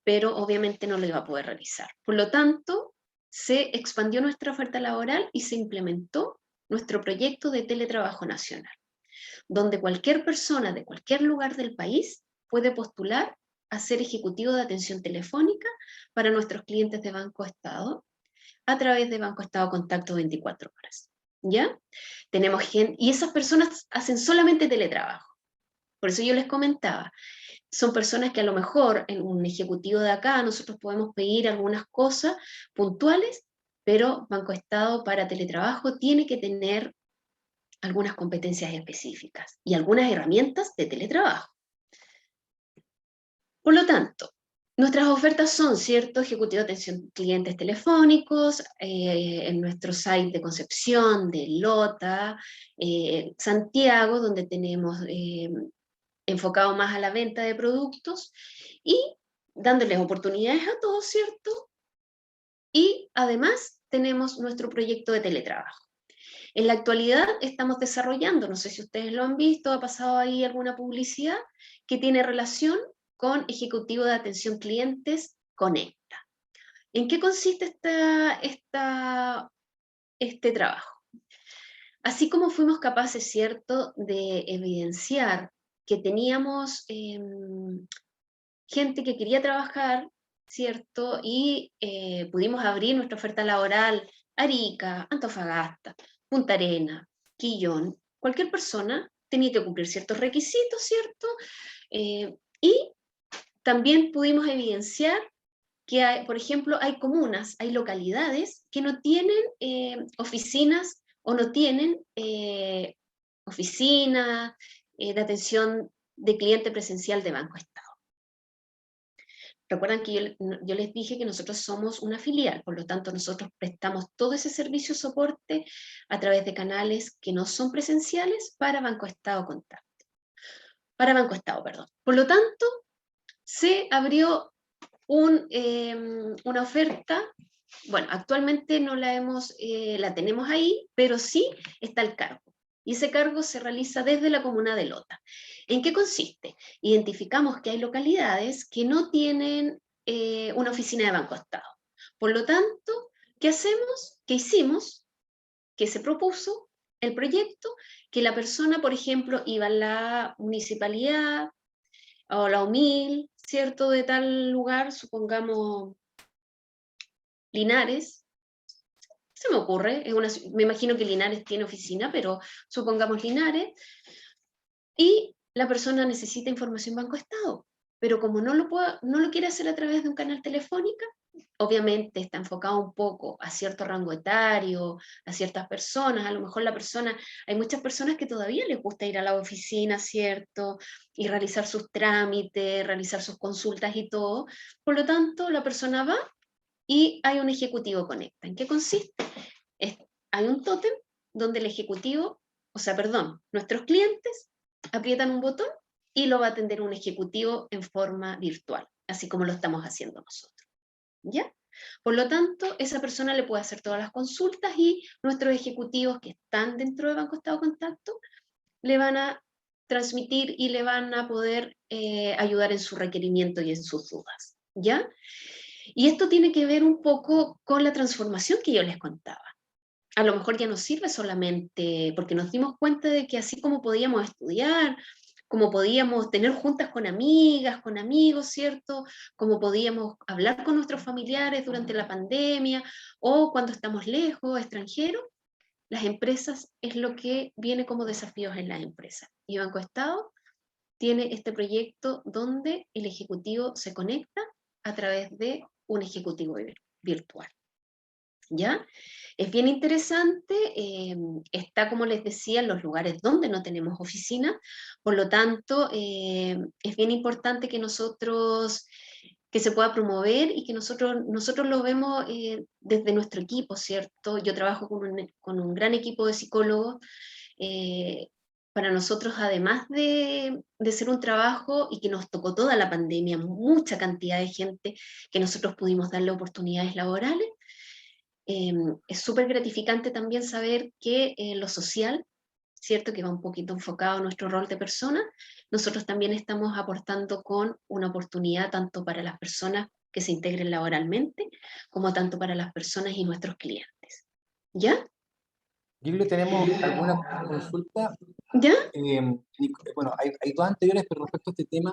pero obviamente no lo iba a poder realizar. Por lo tanto, se expandió nuestra oferta laboral y se implementó nuestro proyecto de teletrabajo nacional, donde cualquier persona de cualquier lugar del país puede postular a ser ejecutivo de atención telefónica para nuestros clientes de Banco Estado a través de Banco Estado Contacto 24 horas. ¿ya? Tenemos gente, y esas personas hacen solamente teletrabajo. Por eso yo les comentaba, son personas que a lo mejor en un ejecutivo de acá nosotros podemos pedir algunas cosas puntuales, pero Banco Estado para teletrabajo tiene que tener algunas competencias específicas y algunas herramientas de teletrabajo. Por lo tanto, nuestras ofertas son, ¿cierto? Ejecutivo de atención clientes telefónicos, en nuestro site de Concepción, de Lota, Santiago, donde tenemos enfocado más a la venta de productos y dándoles oportunidades a todos, ¿cierto? Y además tenemos nuestro proyecto de teletrabajo. En la actualidad estamos desarrollando, no sé si ustedes lo han visto, ha pasado ahí alguna publicidad que tiene relación con Ejecutivo de Atención Clientes Conecta. ¿En qué consiste este trabajo? Así como fuimos capaces, ¿cierto?, de evidenciar que teníamos gente que quería trabajar, ¿cierto? Y pudimos abrir nuestra oferta laboral Arica, Antofagasta, Punta Arenas, Quillón. Cualquier persona tenía que cumplir ciertos requisitos, ¿cierto? Y también pudimos evidenciar que, hay, por ejemplo, hay comunas, hay localidades que no tienen oficinas o no tienen oficina de atención de cliente presencial de Banco Estado. Recuerdan que yo les dije que nosotros somos una filial, por lo tanto nosotros prestamos todo ese servicio soporte a través de canales que no son presenciales para Banco Estado Contacto. Para Banco Estado, perdón. Por lo tanto, se abrió una oferta, bueno, actualmente no la tenemos ahí, pero sí está el cargo. Y ese cargo se realiza desde la comuna de Lota. ¿En qué consiste? Identificamos que hay localidades que no tienen una oficina de Banco Estado. Por lo tanto, ¿qué hacemos? ¿Qué hicimos? Que se propuso el proyecto, que la persona, por ejemplo, iba a la municipalidad o la UMIL, ¿cierto? De tal lugar, supongamos Linares, se me ocurre, me imagino que Linares tiene oficina, pero supongamos Linares, y la persona necesita información Banco Estado, pero como no lo quiere hacer a través de un canal telefónico, obviamente está enfocado un poco a cierto rango etario, a ciertas personas, a lo mejor hay muchas personas que todavía les gusta ir a la oficina, ¿cierto? Y realizar sus trámites, realizar sus consultas y todo, por lo tanto la persona va y hay un ejecutivo conecta. ¿En qué consiste? Es, hay un tótem donde el ejecutivo, o sea, perdón, nuestros clientes aprietan un botón y lo va a atender un ejecutivo en forma virtual, así como lo estamos haciendo nosotros. ¿Ya? Por lo tanto, esa persona le puede hacer todas las consultas y nuestros ejecutivos que están dentro de Banco Estado Contacto le van a transmitir y le van a poder ayudar en su requerimiento y en sus dudas. ¿Ya? Y esto tiene que ver un poco con la transformación que yo les contaba. A lo mejor ya no sirve solamente porque nos dimos cuenta de que así como podíamos estudiar, como podíamos tener juntas con amigas, con amigos, ¿cierto? Como podíamos hablar con nuestros familiares durante la pandemia o cuando estamos lejos, extranjeros, las empresas es lo que viene como desafíos en las empresas. Y Banco Estado tiene este proyecto donde el ejecutivo se conecta a través de un ejecutivo virtual. ¿Ya? Es bien interesante, está, como les decía, en los lugares donde no tenemos oficina, por lo tanto, es bien importante que se pueda promover y que nosotros lo vemos desde nuestro equipo, ¿cierto? Yo trabajo con un gran equipo de psicólogos. Para nosotros, además de ser un trabajo y que nos tocó toda la pandemia, mucha cantidad de gente que nosotros pudimos darle oportunidades laborales, es súper gratificante también saber que lo social, ¿cierto? Que va un poquito enfocado a nuestro rol de persona, nosotros también estamos aportando con una oportunidad tanto para las personas que se integren laboralmente, como tanto para las personas y nuestros clientes. ¿Ya? Gilio, tenemos alguna consulta. ¿Ya? Bueno, hay dos anteriores, pero respecto a este tema,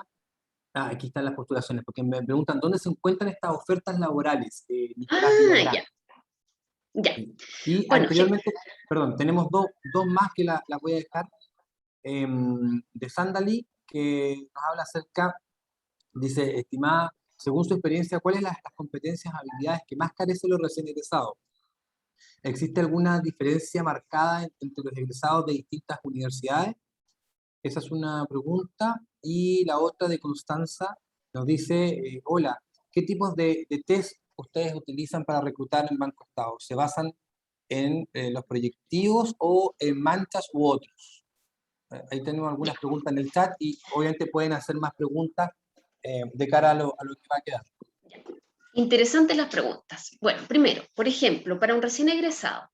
aquí están las postulaciones, porque me preguntan dónde se encuentran estas ofertas laborales, Nicolás Ah, Villagrán. ya. Ya, Y bueno, anteriormente, perdón, tenemos dos más que la voy a dejar, de Sandali, que nos habla acerca, dice, estimada, según su experiencia, ¿cuáles las competencias, habilidades que más carecen los recién egresados? ¿Existe alguna diferencia marcada entre los egresados de distintas universidades? Esa es una pregunta. Y la otra de Constanza nos dice, hola, ¿qué tipos de test ustedes utilizan para reclutar en Banco Estado? ¿Se basan en los proyectivos o en manchas u otros? Ahí tenemos ya, algunas preguntas en el chat y obviamente pueden hacer más preguntas de cara a lo que va a quedar. ya. Interesantes las preguntas. Bueno, primero, por ejemplo, para un recién egresado,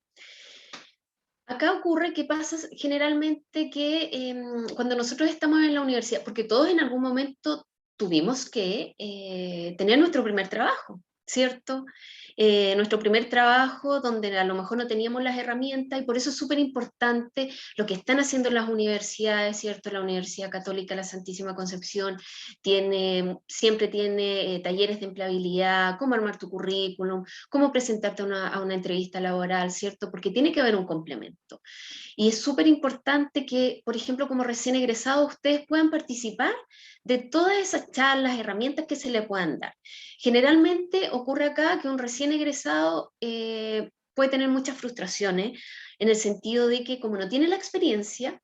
acá ocurre que pasa generalmente que cuando nosotros estamos en la universidad, porque todos en algún momento tuvimos que tener nuestro primer trabajo, ¿cierto? Nuestro primer trabajo donde a lo mejor no teníamos las herramientas y por eso es súper importante lo que están haciendo las universidades, ¿cierto? La Universidad Católica La Santísima Concepción siempre tiene talleres de empleabilidad, cómo armar tu currículum, cómo presentarte a una entrevista laboral, ¿cierto? Porque tiene que haber un complemento. Y es súper importante que, por ejemplo, como recién egresados, ustedes puedan participar de todas esas charlas, herramientas que se le puedan dar. Generalmente ocurre acá que un recién egresado puede tener muchas frustraciones en el sentido de que como no tiene la experiencia,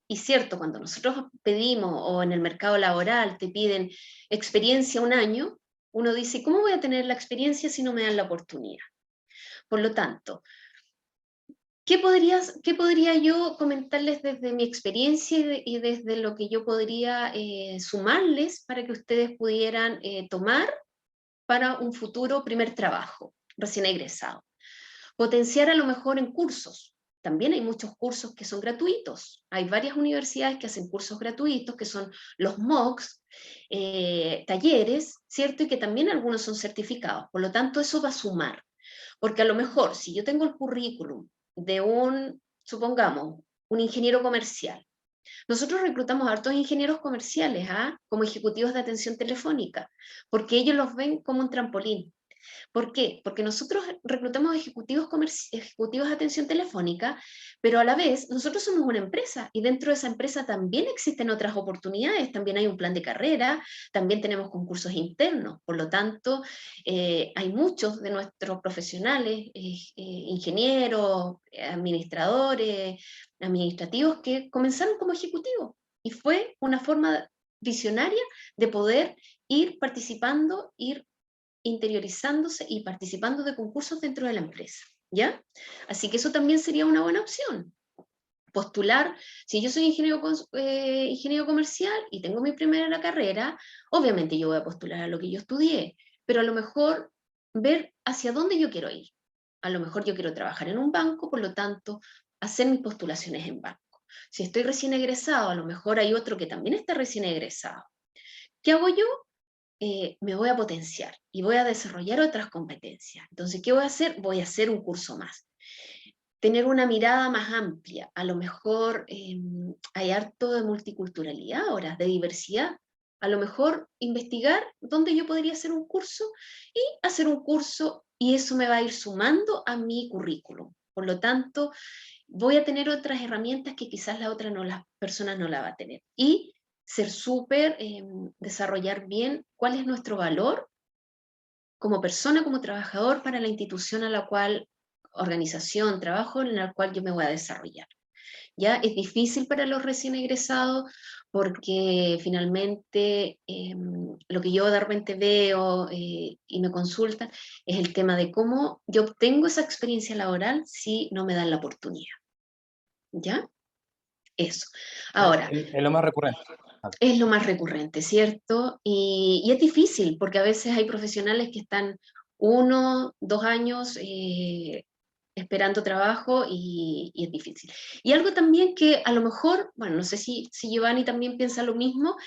y cierto, cuando nosotros pedimos o en el mercado laboral te piden experiencia un año, uno dice, ¿cómo voy a tener la experiencia si no me dan la oportunidad? Por lo tanto, qué podría yo comentarles desde mi experiencia y desde lo que yo podría sumarles para que ustedes pudieran tomar para un futuro primer trabajo, recién egresado? Potenciar a lo mejor en cursos. También hay muchos cursos que son gratuitos. Hay varias universidades que hacen cursos gratuitos, que son los MOOCs, talleres, ¿cierto? Y que también algunos son certificados. Por lo tanto, eso va a sumar. Porque a lo mejor, si yo tengo el currículum de supongamos, un ingeniero comercial, nosotros reclutamos a hartos ingenieros comerciales, ¿ah? Como ejecutivos de atención telefónica, porque ellos los ven como un trampolín. ¿Por qué? Porque nosotros reclutamos ejecutivos de atención telefónica, pero a la vez nosotros somos una empresa y dentro de esa empresa también existen otras oportunidades, también hay un plan de carrera, también tenemos concursos internos, por lo tanto, hay muchos de nuestros profesionales, ingenieros, administradores, administrativos, que comenzaron como ejecutivos y fue una forma visionaria de poder ir participando, ir interiorizándose y participando de concursos dentro de la empresa, ¿ya? Así que eso también sería una buena opción. Postular, si yo soy ingeniero comercial y tengo mi primera carrera, obviamente yo voy a postular a lo que yo estudié, pero a lo mejor ver hacia dónde yo quiero ir. A lo mejor yo quiero trabajar en un banco, por lo tanto, hacer mis postulaciones en banco. Si estoy recién egresado, a lo mejor hay otro que también está recién egresado. ¿Qué hago yo? Me voy a potenciar y voy a desarrollar otras competencias. Entonces, ¿qué voy a hacer? Voy a hacer un curso más. Tener una mirada más amplia. A lo mejor hay harto de multiculturalidad ahora, de diversidad. A lo mejor investigar dónde yo podría hacer un curso y hacer un curso y eso me va a ir sumando a mi currículum. Por lo tanto, voy a tener otras herramientas que quizás las personas no la va a tener. Y ser súper, desarrollar bien cuál es nuestro valor como persona, como trabajador para la institución a la cual, organización, trabajo en la cual yo me voy a desarrollar. Ya es difícil para los recién egresados porque finalmente lo que yo de repente veo y me consultan es el tema de cómo yo obtengo esa experiencia laboral si no me dan la oportunidad. ¿Ya? Eso. Ahora, Es lo más recurrente. es lo más recurrente, ¿cierto? Y es difícil porque a veces hay profesionales que están 1, 2 años esperando trabajo y es difícil. Y algo también que a lo mejor, bueno, no sé si Giovanni también piensa lo mismo,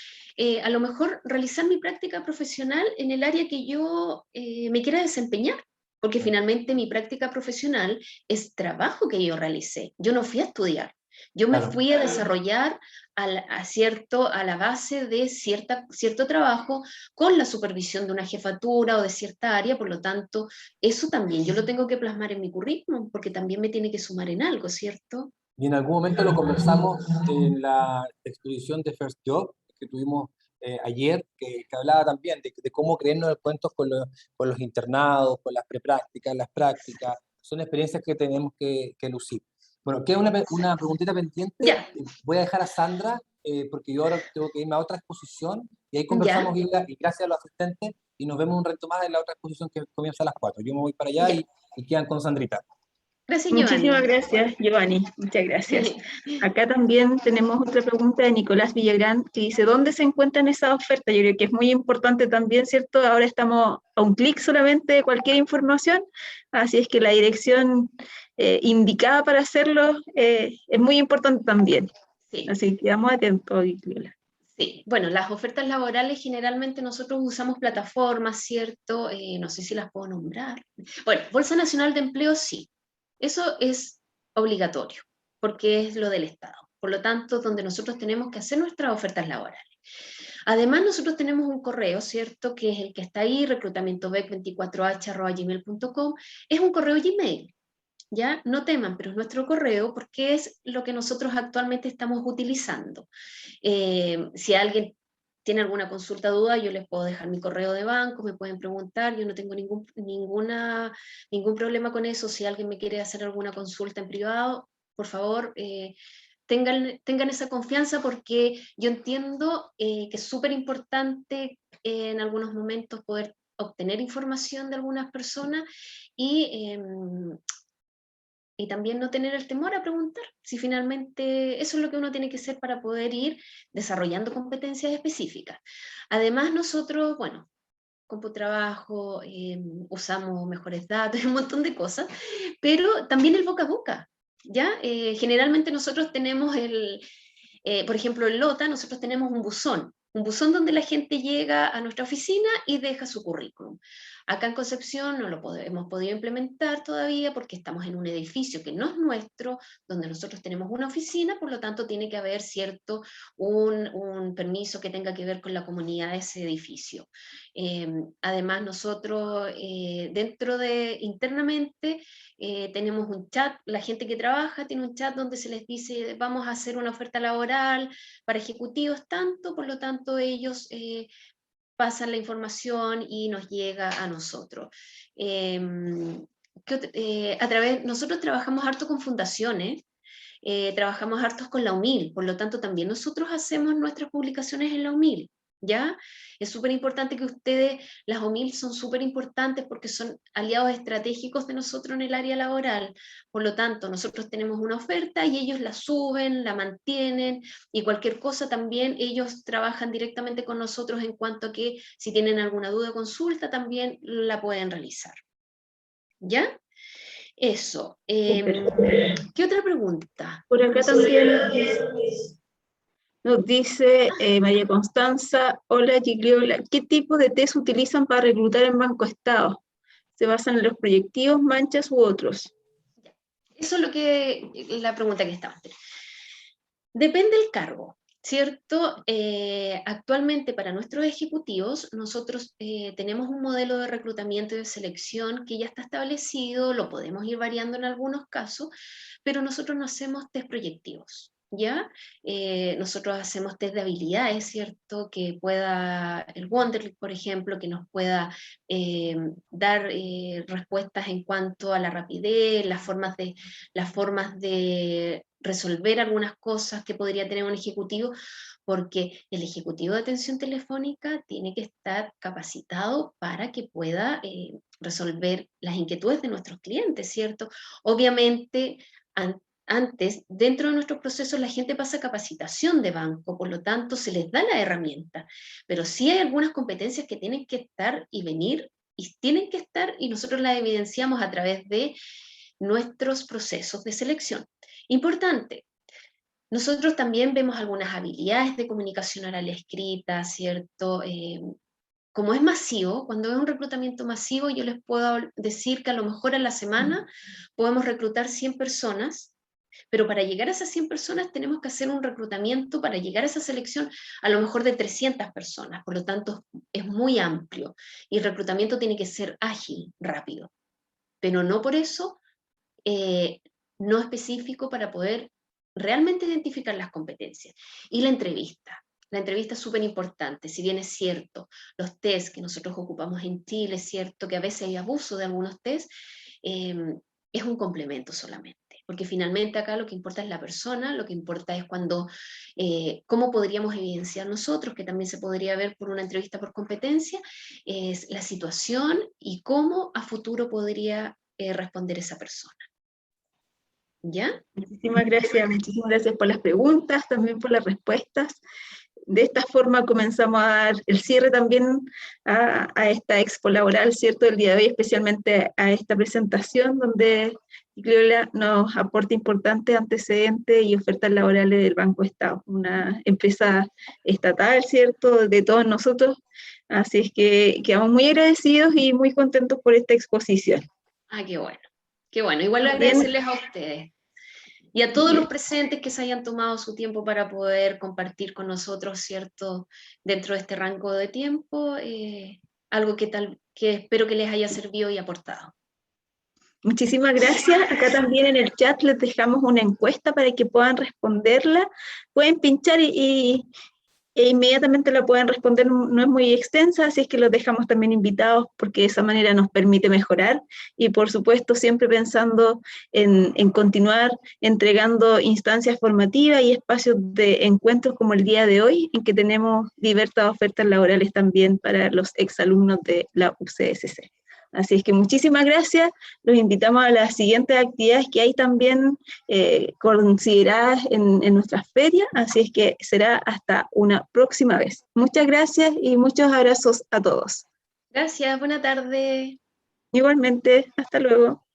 a lo mejor realizar mi práctica profesional en el área que yo me quiera desempeñar, porque finalmente mi práctica profesional es trabajo que yo realicé, yo no fui a estudiar. Yo me Claro. fui a desarrollar a la base de cierto trabajo con la supervisión de una jefatura o de cierta área, por lo tanto, eso también yo lo tengo que plasmar en mi currículum, porque también me tiene que sumar en algo, ¿cierto? Y en algún momento lo conversamos en la exposición de First Job que tuvimos ayer, que hablaba también de cómo creernos el cuento con los internados, con las preprácticas, las prácticas. Son experiencias que tenemos que lucir. Bueno, queda una preguntita pendiente. Ya, Voy a dejar a Sandra, porque yo ahora tengo que irme a otra exposición, y ahí ya, conversamos, y gracias a los asistentes, y nos vemos un reto más en la otra exposición que comienza a las 4. Yo me voy para allá ya. y quedan con Sandrita. Gracias, Muchísimas Giovanni. gracias, Giovanni. Muchas gracias. Acá también tenemos otra pregunta de Nicolás Villagrán que dice, ¿dónde se encuentran esas ofertas? Yo creo que es muy importante también, ¿cierto? Ahora estamos a un clic solamente de cualquier información, así es que la dirección indicada para hacerlo es muy importante también. Sí. Así que quedamos atentos, Victoria. Sí, bueno, las ofertas laborales generalmente nosotros usamos plataformas, ¿cierto? No sé si las puedo nombrar. Bueno, Bolsa Nacional de Empleo sí, eso es obligatorio, porque es lo del Estado. Por lo tanto, donde nosotros tenemos que hacer nuestras ofertas laborales. Además, nosotros tenemos un correo, ¿cierto? Que es el que está ahí, reclutamientobec24h@gmail.com. Es un correo Gmail. ¿Ya? No teman, pero es nuestro correo porque es lo que nosotros actualmente estamos utilizando. Si alguien tiene alguna consulta, duda, yo les puedo dejar mi correo de banco, me pueden preguntar, yo no tengo ningún problema con eso. Si alguien me quiere hacer alguna consulta en privado, por favor, tengan esa confianza porque yo entiendo que es súper importante en algunos momentos poder obtener información de algunas personas y también no tener el temor a preguntar, si finalmente eso es lo que uno tiene que hacer para poder ir desarrollando competencias específicas. Además nosotros, bueno, CompuTrabajo, usamos mejores datos, un montón de cosas, pero también el boca a boca, ¿ya? Generalmente nosotros tenemos por ejemplo, en Lota nosotros tenemos un buzón donde la gente llega a nuestra oficina y deja su currículum. Acá en Concepción no lo hemos podido implementar todavía porque estamos en un edificio que no es nuestro, donde nosotros tenemos una oficina, por lo tanto tiene que haber un permiso que tenga que ver con la comunidad de ese edificio. Además nosotros internamente tenemos un chat, la gente que trabaja tiene un chat donde se les dice vamos a hacer una oferta laboral para ejecutivos tanto, por lo tanto ellos pasan la información y nos llega a nosotros. Nosotros trabajamos harto con fundaciones, trabajamos hartos con la UMIL, por lo tanto también nosotros hacemos nuestras publicaciones en la UMIL. ¿Ya? Es súper importante que ustedes, las OMIL son súper importantes porque son aliados estratégicos de nosotros en el área laboral, por lo tanto nosotros tenemos una oferta y ellos la suben, la mantienen y cualquier cosa también ellos trabajan directamente con nosotros en cuanto a que si tienen alguna duda o consulta también la pueden realizar. ¿Ya? Eso. ¿Qué otra pregunta? Por acá también nos dice María Constanza, hola Gigliola, ¿qué tipo de test utilizan para reclutar en Banco Estado? ¿Se basan en los proyectivos, manchas u otros? Eso es la pregunta que está antes. Depende del cargo, ¿cierto? Actualmente para nuestros ejecutivos nosotros tenemos un modelo de reclutamiento y de selección que ya está establecido, lo podemos ir variando en algunos casos, pero nosotros no hacemos test proyectivos. ¿Ya? Nosotros hacemos test de habilidades, ¿cierto? Que pueda, el Wonderlic, por ejemplo, que nos pueda dar respuestas en cuanto a la rapidez, las formas de resolver algunas cosas que podría tener un ejecutivo, porque el ejecutivo de atención telefónica tiene que estar capacitado para que pueda resolver las inquietudes de nuestros clientes, ¿cierto? Obviamente, antes, dentro de nuestros procesos, la gente pasa capacitación de banco, por lo tanto, se les da la herramienta, pero sí hay algunas competencias que tienen que estar y venir, y tienen que estar, y nosotros las evidenciamos a través de nuestros procesos de selección. Importante, nosotros también vemos algunas habilidades de comunicación oral escrita, ¿cierto? Como es masivo, cuando es un reclutamiento masivo, yo les puedo decir que a lo mejor a la semana podemos reclutar 100 personas Pero para llegar a esas 100 personas tenemos que hacer un reclutamiento para llegar a esa selección a lo mejor de 300 personas, por lo tanto es muy amplio y el reclutamiento tiene que ser ágil, rápido, pero no por eso no específico para poder realmente identificar las competencias. Y la entrevista es súper importante, si bien es cierto, los test que nosotros ocupamos en Chile, es cierto que a veces hay abuso de algunos test, es un complemento solamente, porque finalmente acá lo que importa es la persona, lo que importa es cuando, cómo podríamos evidenciar nosotros, que también se podría ver por una entrevista por competencia, es la situación y cómo a futuro podría responder esa persona. ¿Ya? Muchísimas gracias por las preguntas, también por las respuestas. De esta forma comenzamos a dar el cierre también a esta expo laboral, ¿cierto?, del día de hoy, especialmente a esta presentación donde Ciclola nos aporta importantes antecedentes y ofertas laborales del Banco Estado, una empresa estatal, ¿cierto?, de todos nosotros. Así es que quedamos muy agradecidos y muy contentos por esta exposición. Ah, qué bueno. Qué bueno. Igual agradecerles a ustedes. Y a todos los presentes que se hayan tomado su tiempo para poder compartir con nosotros, ¿cierto?, dentro de este rango de tiempo, algo que espero que les haya servido y aportado. Muchísimas gracias. Acá también en el chat les dejamos una encuesta para que puedan responderla. Pueden pinchar e inmediatamente la pueden responder, no es muy extensa, así es que los dejamos también invitados porque de esa manera nos permite mejorar y por supuesto siempre pensando en continuar entregando instancias formativas y espacios de encuentros como el día de hoy, en que tenemos diversas ofertas laborales también para los exalumnos de la UCSC. Así es que muchísimas gracias, los invitamos a las siguientes actividades que hay también consideradas en nuestras ferias, así es que será hasta una próxima vez. Muchas gracias y muchos abrazos a todos. Gracias, buena tarde. Igualmente, hasta luego.